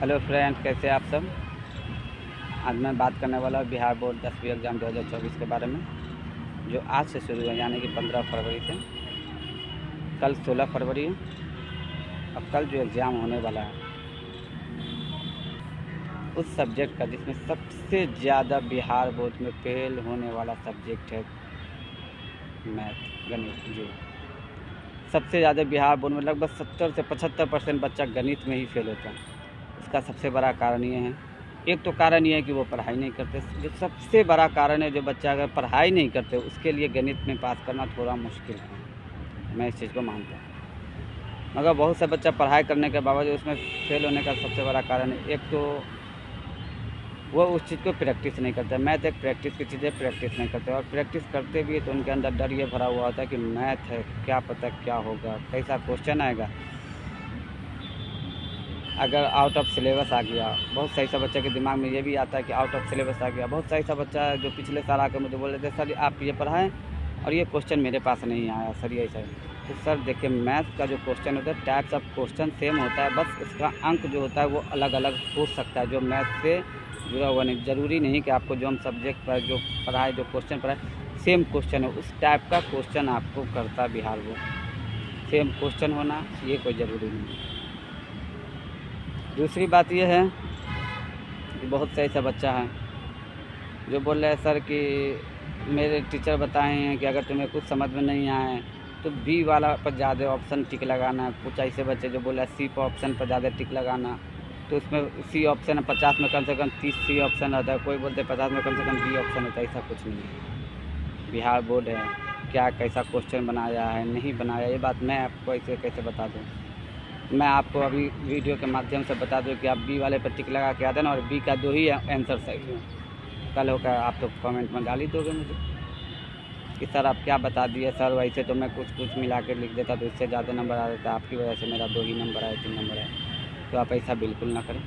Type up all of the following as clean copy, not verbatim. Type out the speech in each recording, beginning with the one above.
Hello friends, कैसे आप सब। आज मैं बात करने वाला हूँ बिहार बोर्ड 10वीं एग्ज़ाम 2024 के बारे में, जो आज से शुरू है, यानी कि 15 फरवरी से। कल 16 फरवरी है और कल जो एग्ज़ाम होने वाला है उस सब्जेक्ट का जिसमें सबसे ज़्यादा बिहार बोर्ड में फेल होने वाला सब्जेक्ट है मैथ, गणित। जी, सबसे ज़्यादा बिहार बोर्ड में लगभग 70 से 75% बच्चा गणित में ही फेल होता है। इसका सबसे बड़ा कारण ये है, एक तो कारण ये है कि वो पढ़ाई नहीं करते। जो सबसे बड़ा कारण है, जो बच्चा अगर पढ़ाई नहीं करते उसके लिए गणित में पास करना थोड़ा मुश्किल है। मैं इस चीज़ को मानता हूँ, मगर बहुत से बच्चा पढ़ाई करने के बावजूद उसमें फेल होने का सबसे बड़ा कारण है, एक तो वो उस चीज़ को प्रैक्टिस नहीं करते। मैथ एक प्रैक्टिस की चीज़ है, प्रैक्टिस नहीं करते, और प्रैक्टिस करते भी है तो उनके अंदर डर ये भरा हुआ होता है कि मैथ है, क्या पता क्या होगा, कैसा क्वेश्चन आएगा, अगर आउट ऑफ सिलेबस आ गया। बहुत सही सा बच्चे के दिमाग में ये भी आता है कि आउट ऑफ सिलेबस आ गया। बहुत सही सा बच्चा है जो पिछले साल आकर मुझे बोल रहे थे, सर आप ये पढ़ाएं और ये क्वेश्चन मेरे पास नहीं आया सर, ये ऐसा है। तो सर देखिए, मैथ का जो क्वेश्चन होता है, टाइप्स ऑफ क्वेश्चन सेम होता है, बस उसका अंक जो होता है वो अलग अलग हो सकता है, जो मैथ से जुड़ा हुआ नहीं। ज़रूरी नहीं कि आपको जो हम सब्जेक्ट पर जो पढ़ाए, जो क्वेश्चन पढ़ाए सेम क्वेश्चन है, उस टाइप का क्वेश्चन आपको करता बिहार बोर्ड। सेम क्वेश्चन होना ये कोई ज़रूरी नहीं है। दूसरी बात यह है कि बहुत सही सा बच्चा है जो बोल रहा है, सर कि मेरे टीचर बताए हैं कि अगर तुम्हें कुछ समझ में नहीं आए तो बी वाला पर ज़्यादा ऑप्शन टिक लगाना। कुछ ऐसे बच्चे जो बोल रहे हैं सी पर ऑप्शन पर ज़्यादा टिक लगाना, तो उसमें सी ऑप्शन है 50 में कम से कम 30 सी ऑप्शन रहता है। कोई बोलते हैं 50 में कम से कम बी ऑप्शन होता है। ऐसा कुछ नहीं है। बिहार बोर्ड है, क्या कैसा क्वेश्चन बनाया है नहीं बनाया, ये बात मैं आपको ऐसे कैसे बता दूँ। मैं आपको अभी वीडियो के माध्यम से बता दूं कि आप बी वाले पर टिक लगा के आ देना, और बी का 2 ही आंसर सही है। कल होकर आप तो कमेंट में गाली दोगे मुझे कि सर आप क्या बता दिए सर, वैसे तो मैं कुछ मिला के लिख देता तो इससे ज़्यादा नंबर आ जाता, आपकी वजह से मेरा 2 ही नंबर आए, 3 नंबर आए। तो आप ऐसा बिल्कुल ना करें।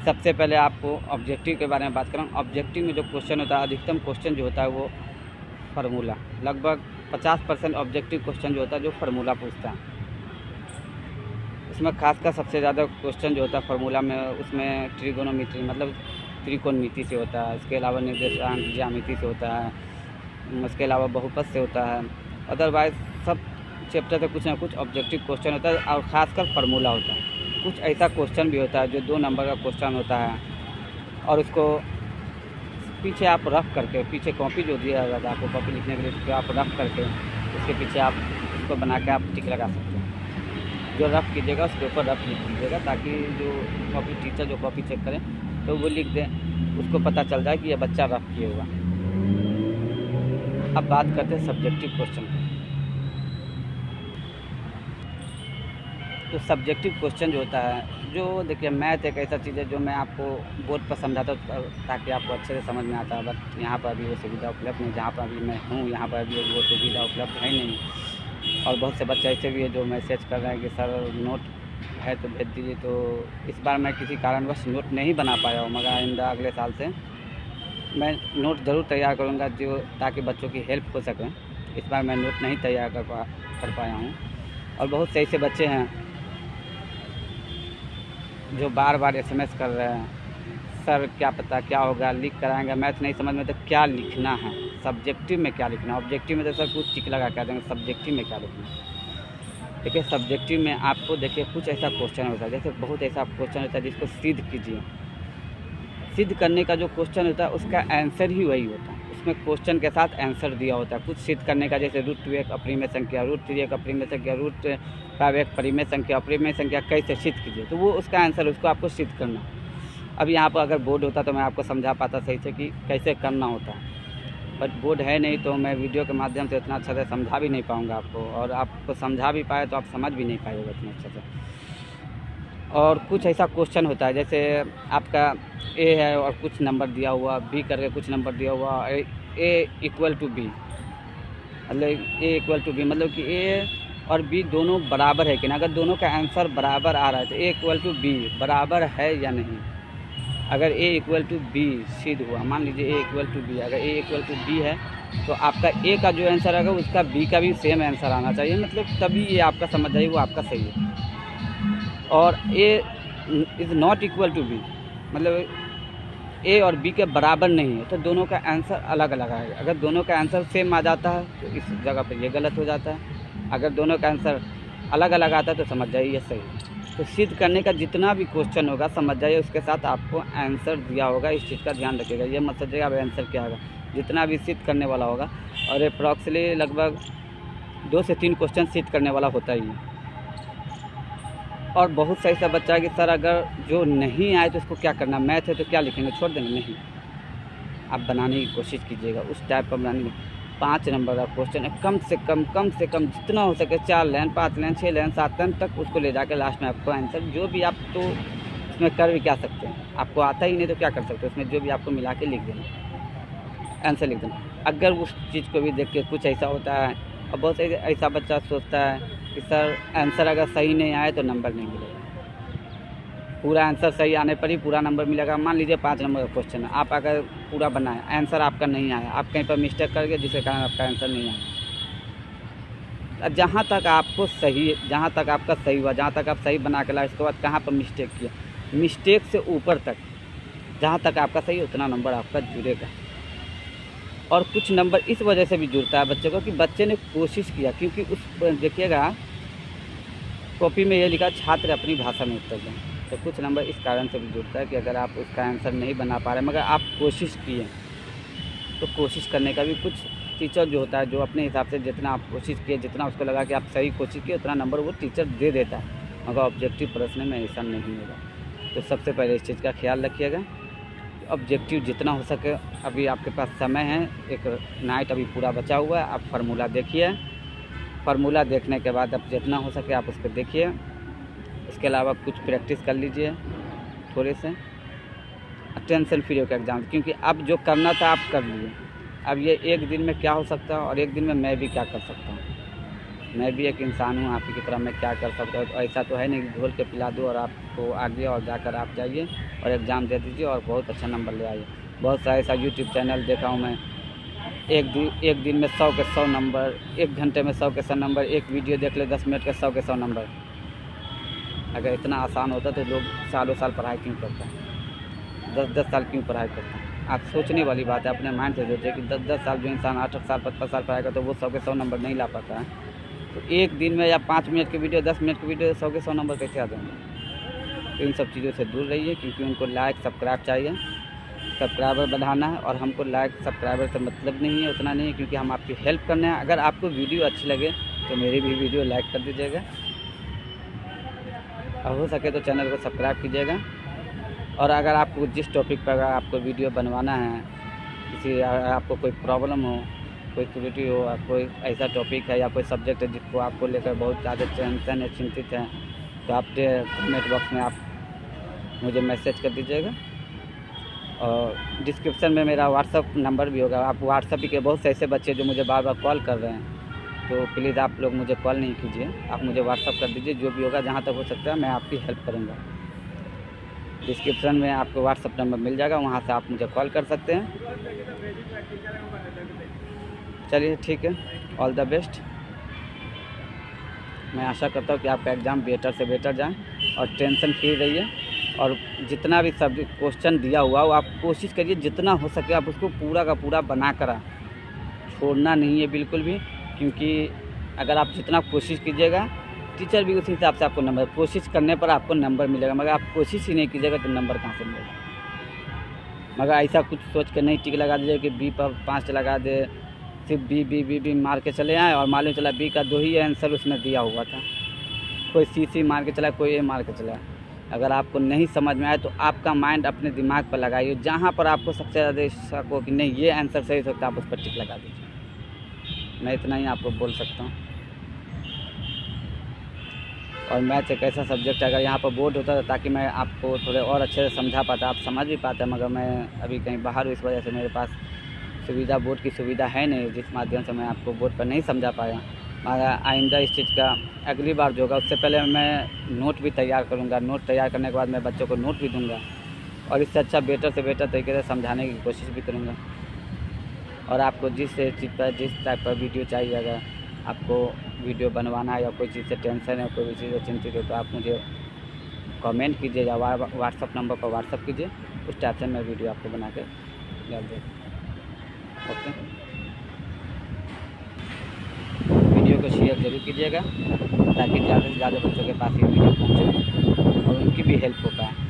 सबसे पहले आपको ऑब्जेक्टिव के बारे में बात करूँ। ऑब्जेक्टिव में जो क्वेश्चन होता है, अधिकतम क्वेश्चन जो होता है वो फार्मूला, लगभग 50% ऑब्जेक्टिव क्वेश्चन जो होता है जो फार्मूला पूछता है। उसमें खासकर सबसे ज़्यादा क्वेश्चन जो होता है फार्मूला में, उसमें ट्रिगोनोमेट्री मतलब त्रिकोणमिति से होता है। इसके अलावा निर्देशांक ज्यामिति से होता है, उसके अलावा बहुपद से होता है। अदरवाइज़ सब चैप्टर से कुछ ना कुछ ऑब्जेक्टिव क्वेश्चन होता है, और ख़ासकर फार्मूला होता है। कुछ ऐसा क्वेश्चन भी होता है जो 2 नंबर का क्वेश्चन होता है, और उसको पीछे आप रफ करके, पीछे कॉपी जो दिया जाता है आपको कॉपी लिखने के लिए, उसको आप रफ करके उसके पीछे आप उसको बना के आप टिक लगा सकते हैं। जो रफ़ कीजिएगा उसके ऊपर रफ़ लिख दीजिएगा, ताकि जो कॉपी टीचर जो कॉपी चेक करें तो वो लिख दें, उसको पता चल जाए कि ये बच्चा रफ़ किए हुआ। अब बात करते हैं सब्जेक्टिव क्वेश्चन की। तो सब्जेक्टिव क्वेश्चन जो होता है, जो देखिए मैथ एक ऐसा चीज़ है जो मैं आपको बोर्ड पर समझाता हूँ ताकि आपको अच्छे से समझ में आता है। बट यहाँ पर अभी वो सुविधा उपलब्ध नहीं, जहाँ पर अभी मैं हूँ यहाँ पर अभी वो सुविधा उपलब्ध है नहीं। और बहुत से बच्चे ऐसे भी है जो मैसेज कर रहे हैं कि सर नोट है तो भेज दीजिए। तो इस बार मैं किसी कारणवश नोट नहीं बना पाया हूँ, मगर आइंदा अगले साल से मैं नोट ज़रूर तैयार करूँगा, जो ताकि बच्चों की हेल्प हो सके। इस बार मैं नोट नहीं तैयार कर पाया हूँ। और बहुत से ऐसे बच्चे हैं जो बार बार SMS कर रहे हैं, सर क्या पता क्या होगा, लिख कर आएँगे, मैथ नहीं समझ में तो क्या लिखना है, सब्जेक्टिव में क्या लिखना है। ऑब्जेक्टिव में तो सर कुछ टिक लगा के देंगे, सब्जेक्टिव में क्या लिखना है। देखिए सब्जेक्टिव में आपको देखिए कुछ ऐसा क्वेश्चन होता है, जैसे बहुत ऐसा क्वेश्चन होता है जिसको सिद्ध कीजिए। सिद्ध करने का जो क्वेश्चन होता है उसका आंसर ही वही होता है, उसमें क्वेश्चन के साथ आंसर दिया होता है। कुछ सिद्ध करने का, जैसे √2 एक अपरिमेय संख्या, √3 एक अपरिमेय संख्या, √5 एक परिमेय संख्या, अपरिमेय संख्या कैसे सिद्ध कीजिए, तो वो उसका आंसर, उसको आपको सिद्ध करना। अब यहाँ पर अगर बोर्ड होता तो मैं आपको समझा पाता सही से कि कैसे करना होता है, बट बोर्ड है नहीं, तो मैं वीडियो के माध्यम से इतना अच्छा से समझा भी नहीं पाऊँगा आपको, और आपको समझा भी पाए तो आप समझ भी नहीं पाएगा इतना अच्छा से। और कुछ ऐसा क्वेश्चन होता है, जैसे आपका ए है और कुछ नंबर दिया हुआ, बी करके कुछ नंबर दिया हुआ, ए इक्वल टू बी, मतलब ए इक्वल टू बी मतलब कि ए और बी दोनों बराबर है कि ना। अगर दोनों का आंसर बराबर आ रहा है तो ए इक्वल टू बी बराबर है या नहीं। अगर ए इक्वल टू बी सिद्ध हुआ, मान लीजिए ए इक्वल टू बी, अगर ए इक्वल टू बी है तो आपका ए का जो आंसर आएगा उसका बी का भी सेम आंसर आना चाहिए, मतलब तभी ये आपका समझ जाइए वो आपका सही है। और A is not equal to B, मतलब ए और बी के बराबर नहीं है, तो दोनों का आंसर अलग अलग आएगा। अगर दोनों का आंसर सेम आ जाता है तो इस जगह पर ये गलत हो जाता है। अगर दोनों का आंसर अलग अलग आता है तो समझ जाइए ये सही है। तो सिद्ध करने का जितना भी क्वेश्चन होगा समझ जाइए उसके साथ आपको आंसर दिया होगा, इस चीज़ का ध्यान रखिएगा। ये मत सोचिएगा अब आंसर क्या होगा, जितना भी सिद्ध करने वाला होगा, और अप्रॉक्सिमेटली लगभग 2 से 3 क्वेश्चन सिद्ध करने वाला होता ही है। और बहुत सही सा बच्चा है कि सर अगर जो नहीं आए तो उसको क्या करना, मैथ है तो क्या लिखेंगे, छोड़ देंगे, नहीं, आप बनाने की कोशिश कीजिएगा उस टाइप का बनाने की। 5 नंबर का क्वेश्चन है, कम से कम जितना हो सके 4 लाइन 5 लाइन 6 लाइन 7 लाइन तक उसको ले जाकर लास्ट में आपको आंसर जो भी आप तो उसमें कर भी क्या सकते हैं, आपको आता ही नहीं तो क्या कर सकते हैं, उसमें जो भी आपको मिला के लिख देना, आंसर लिख देना। अगर उस चीज़ को भी देख के कुछ ऐसा होता है, और बहुत ऐसा बच्चा सोचता है कि सर आंसर अगर सही नहीं आए तो नंबर नहीं मिलेगा, पूरा आंसर सही आने पर ही पूरा नंबर मिलेगा। मान लीजिए 5 नंबर का क्वेश्चन है, आप अगर पूरा बनाए आंसर आपका नहीं आया, आप कहीं पर मिस्टेक कर गए जिसके कारण आपका आंसर नहीं आया, जहाँ तक आपको सही, जहाँ तक आपका सही हुआ, जहाँ तक आप सही बना के लाए, उसके बाद कहाँ पर मिस्टेक किया, मिस्टेक से ऊपर तक जहाँ तक आपका सही उतना नंबर आपका जुड़ेगा। और कुछ नंबर इस वजह से भी जुड़ता है बच्चे को कि बच्चे ने कोशिश किया, क्योंकि उस देखिएगा कॉपी में ये लिखा छात्र अपनी भाषा में उत्तर दें, तो कुछ नंबर इस कारण से भी जुड़ता है कि अगर आप उसका आंसर नहीं बना पा रहे मगर आप कोशिश किए, तो कोशिश करने का भी कुछ टीचर जो होता है जो अपने हिसाब से जितना आप कोशिश किए, जितना उसको लगा कि आप सही कोशिश किए उतना नंबर वो टीचर दे देता है, मगर ऑब्जेक्टिव प्रश्न में ऐसा नहीं होगा। तो सबसे पहले इस चीज़ का ख्याल रखिएगा, ऑब्जेक्टिव जितना हो सके, अभी आपके पास समय है, एक नाइट अभी पूरा बचा हुआ है, आप फार्मूला देखिए, फार्मूला देखने के बाद अब जितना हो सके आप उसको देखिए, इसके अलावा कुछ प्रैक्टिस कर लीजिए थोड़े से, टेंशन फ्री होकर एग्ज़ाम, क्योंकि अब जो करना था आप कर लिए। अब ये एक दिन में क्या हो सकता है और एक दिन में मैं भी क्या कर सकता हूँ, मैं भी एक इंसान हूँ आप ही की तरह, मैं क्या कर सकता हूँ। तो ऐसा तो है नहीं कि घोल के पिला दूँ और आपको आगे और जाकर आप जाइए और एग्ज़ाम दे दीजिए और बहुत अच्छा नंबर ले आइए। बहुत सारा ऐसा यूट्यूब चैनल देखा हूँ मैं, एक दिन में 100 के 100 नंबर, 1 घंटे में 100 के 100 नंबर, एक वीडियो देख ले 10 मिनट के 100 के 100 नंबर। अगर इतना आसान होता तो लोग सालों साल पढ़ाई क्यों करता है, 10-10 साल क्यों पढ़ाई करता है। आप सोचने वाली बात है, अपने माइंड से सोचिए कि 10-10 साल जो इंसान 8-8 साल 5-5 साल पढ़ाई करता है वो 100 के 100 नंबर नहीं ला पाता है, तो एक दिन में या 5 मिनट की वीडियो 10 मिनट की वीडियो 100 के 100 नंबर कैसे आ जाएंगे। तो इन सब चीज़ों से दूर रहिए, क्योंकि उनको लाइक सब्सक्राइब चाहिए, सब्सक्राइबर बढ़ाना है, और हमको लाइक सब्सक्राइबर से मतलब नहीं है, उतना नहीं है, क्योंकि हम आपकी हेल्प करने हैं। अगर आपको वीडियो अच्छी लगे तो मेरी भी वीडियो लाइक कर दीजिएगा, और हो सके तो चैनल को सब्सक्राइब कीजिएगा। और अगर आपको जिस टॉपिक पर अगर आपको वीडियो बनवाना है, किसी आपको कोई प्रॉब्लम हो, कोई त्रुटि हो, कोई ऐसा टॉपिक है या कोई सब्जेक्ट है जिसको आपको लेकर बहुत ज़्यादा टेंशन है, चिंतित हैं, तो आप कमेंट बॉक्स में आप मुझे मैसेज कर दीजिएगा। और डिस्क्रिप्शन में मेरा व्हाट्सअप नंबर भी होगा, आप व्हाट्सअप के बहुत से ऐसे बच्चे जो मुझे बार बार कॉल कर रहे हैं, तो प्लीज़ आप लोग मुझे कॉल नहीं कीजिए, आप मुझे व्हाट्सअप कर दीजिए, जो भी होगा जहाँ तक हो सकता है मैं आपकी हेल्प करूँगा। डिस्क्रिप्शन में आपको व्हाट्सअप नंबर मिल जाएगा, वहाँ से आप मुझे कॉल कर सकते हैं। चलिए ठीक है, ऑल द बेस्ट। मैं आशा करता हूँ कि आपका एग्ज़ाम बेटर से बेटर जाए और टेंशन फ्री रहिए, और जितना भी सब क्वेश्चन दिया हुआ वो आप कोशिश करिए जितना हो सके आप उसको पूरा का पूरा बना कर छोड़ना नहीं है बिल्कुल भी, क्योंकि अगर आप जितना कोशिश कीजिएगा टीचर भी उसी हिसाब से आपको नंबर, कोशिश करने पर आपको नंबर मिलेगा, मगर आप कोशिश ही नहीं कीजिएगा तो नंबर कहाँ से मिलेगा। मगर ऐसा कुछ सोच के नहीं टिक लगा दीजिए कि बी पर 5 लगा दे, सिर्फ बी मार के चले आए और मालूम चला बी का 2 ही आंसर उसमें दिया हुआ था, कोई सी मार के चला, कोई ए मार के चला। अगर आपको नहीं समझ में आए तो आपका माइंड अपने दिमाग पर लगाइए, जहाँ पर आपको सबसे ज़्यादा शक हो कि नहीं ये आंसर सही सकता है आप उस पर टिक लगा दीजिए। मैं इतना ही आपको बोल सकता हूँ। और मैथ एक ऐसा सब्जेक्ट है, अगर यहाँ पर बोर्ड होता था ताकि मैं आपको थोड़े और अच्छे से समझा पाता, आप समझ भी पाते, मगर मैं अभी कहीं बाहर हूँ, इस वजह से मेरे पास सुविधा, बोर्ड की सुविधा है नहीं, जिस माध्यम से मैं आपको बोर्ड पर नहीं समझा पाया। मगर आइंदा इस चीज़ का अगली बार जो होगा उससे पहले मैं नोट भी तैयार करूँगा, नोट तैयार करने के बाद मैं बच्चों को नोट भी दूँगा, और इससे अच्छा बेटर से बेटर तरीके से समझाने की कोशिश भी करूँगा। और आपको जिस चीज़ पर, जिस टाइप का वीडियो चाहिए, अगर आपको वीडियो बनवाना है या कोई चीज़ से टेंशन है, कोई भी चीज़ से चिंतित हो, तो आप मुझे कमेंट कीजिए या व्हाट्सअप नंबर पर व्हाट्सअप कीजिए, उस टाइप से मैं वीडियो आपको बना के डाल दूँ। ओके, वीडियो को शेयर ज़रूर कीजिएगा ताकि ज़्यादा से ज़्यादा बच्चों के पास ये वीडियो पहुँचे और उनकी भी हेल्प हो पाए।